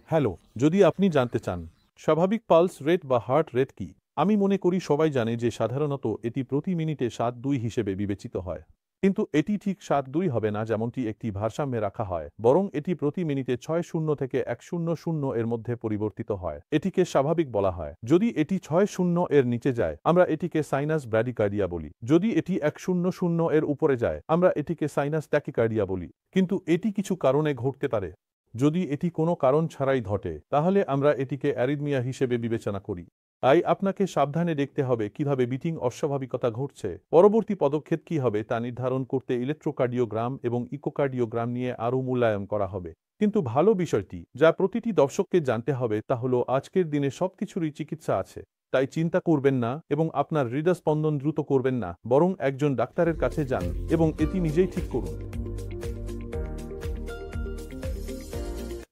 Hello, যদি আপনি জানতে চান স্বাভাবিক পালস রেট বা হার্ট রেট কি, আমি মনে করি সবাই জানে যে সাধারণত এটি প্রতি মিনিটে ৭-২ হিসেবে বিবেচিত হয়। কিন্তু এটি ঠিক ৭-২ হবে না যেমনটি একটি ভারসাম্যে রাখা হয়, বরং এটি প্রতি মিনিটে ৬-০ থেকে ১০০ এর মধ্যে পরিবর্তিত হয়। এটিকে স্বাভাবিক বলা হয়। যদি এটি ৬-০ এর নিচে যায়, আমরা এটিকে সাইনাস ব্র্যাডিকার্ডিয়া বলি। যদি এটি ১০০ এর উপরে যায়, আমরা এটিকে সাইনাস ট্যাকিকার্ডিয়া বলি। কিন্তু এটি কিছু কারণে ঘটতে পারে। যদি এটি কোনো কারণ ছাড়াই ঘটে, তাহলে আমরা এটিকে অ্যারিথমিয়া হিসেবে বিবেচনা করি। তাই আপনাকে সাবধানে দেখতে হবে কিভাবে বিটিং অস্বাভাবিকতা ঘটছে। পরবর্তী পদক্ষেপ কী হবে তা নির্ধারণ করতে ইলেকট্রোকার্ডিওগ্রাম এবং ইকোকার্ডিওগ্রাম নিয়ে আরও মূল্যায়ন করা হবে। কিন্তু ভালো বিষয়টি যা প্রতিটি দর্শককে জানতে হবে তা হলো আজকের দিনে সবকিছুরই চিকিৎসা আছে। তাই চিন্তা করবেন না এবং আপনার হৃদস্পন্দন দ্রুত করবেন না, বরং একজন ডাক্তারের কাছে যান এবং এটি নিজেই ঠিক করুন।